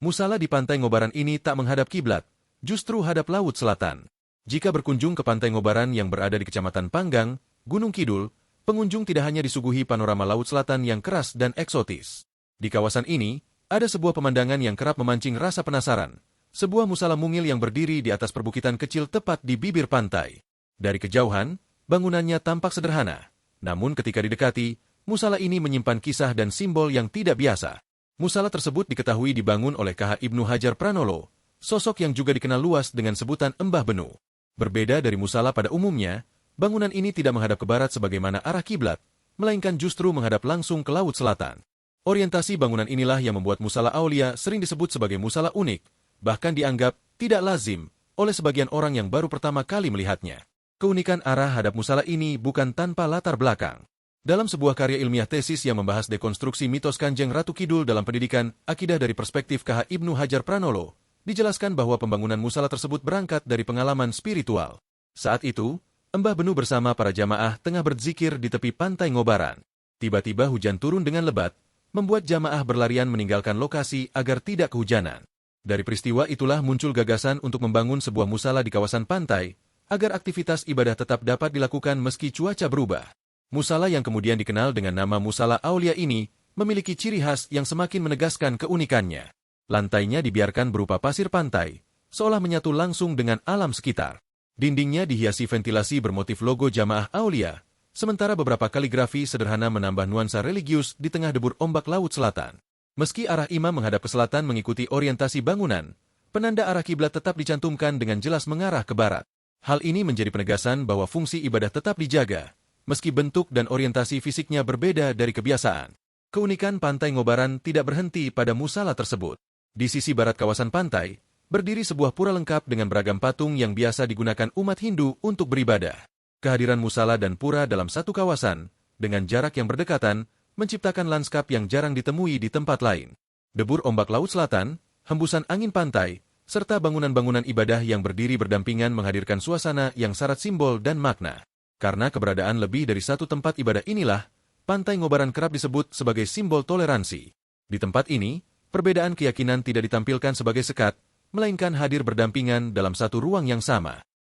Musala di Pantai Ngobaran ini tak menghadap kiblat, justru hadap Laut Selatan. Jika berkunjung ke Pantai Ngobaran yang berada di Kecamatan Panggang, Gunung Kidul, pengunjung tidak hanya disuguhi panorama Laut Selatan yang keras dan eksotis. Di kawasan ini, ada sebuah pemandangan yang kerap memancing rasa penasaran. Sebuah musala mungil yang berdiri di atas perbukitan kecil tepat di bibir pantai. Dari kejauhan, bangunannya tampak sederhana. Namun ketika didekati, musala ini menyimpan kisah dan simbol yang tidak biasa. Musala tersebut diketahui dibangun oleh K.H. Ibnu Hajar Pranolo, sosok yang juga dikenal luas dengan sebutan Mbah Benu. Berbeda dari musala pada umumnya, bangunan ini tidak menghadap ke barat sebagaimana arah kiblat, melainkan justru menghadap langsung ke Laut Selatan. Orientasi bangunan inilah yang membuat musala Aulia sering disebut sebagai musala unik, bahkan dianggap tidak lazim oleh sebagian orang yang baru pertama kali melihatnya. Keunikan arah hadap musala ini bukan tanpa latar belakang. Dalam sebuah karya ilmiah tesis yang membahas dekonstruksi mitos Kanjeng Ratu Kidul dalam pendidikan akidah dari perspektif K.H. Ibnu Hajar Pranolo, dijelaskan bahwa pembangunan musala tersebut berangkat dari pengalaman spiritual. Saat itu, Mbah Benu bersama para jamaah tengah berzikir di tepi Pantai Ngobaran. Tiba-tiba hujan turun dengan lebat, membuat jamaah berlarian meninggalkan lokasi agar tidak kehujanan. Dari peristiwa itulah muncul gagasan untuk membangun sebuah musala di kawasan pantai, agar aktivitas ibadah tetap dapat dilakukan meski cuaca berubah. Musala yang kemudian dikenal dengan nama Musala Aulia ini, memiliki ciri khas yang semakin menegaskan keunikannya. Lantainya dibiarkan berupa pasir pantai, seolah menyatu langsung dengan alam sekitar. Dindingnya dihiasi ventilasi bermotif logo Jamaah Aulia, sementara beberapa kaligrafi sederhana menambah nuansa religius di tengah debur ombak Laut Selatan. Meski arah imam menghadap ke selatan mengikuti orientasi bangunan, penanda arah kiblat tetap dicantumkan dengan jelas mengarah ke barat. Hal ini menjadi penegasan bahwa fungsi ibadah tetap dijaga, meski bentuk dan orientasi fisiknya berbeda dari kebiasaan. Keunikan Pantai Ngobaran tidak berhenti pada musala tersebut. Di sisi barat kawasan pantai, berdiri sebuah pura lengkap dengan beragam patung yang biasa digunakan umat Hindu untuk beribadah. Kehadiran musala dan pura dalam satu kawasan, dengan jarak yang berdekatan, menciptakan lanskap yang jarang ditemui di tempat lain. Debur ombak Laut Selatan, hembusan angin pantai, serta bangunan-bangunan ibadah yang berdiri berdampingan menghadirkan suasana yang syarat simbol dan makna. Karena keberadaan lebih dari satu tempat ibadah inilah, Pantai Ngobaran kerap disebut sebagai simbol toleransi. Di tempat ini, perbedaan keyakinan tidak ditampilkan sebagai sekat, melainkan hadir berdampingan dalam satu ruang yang sama.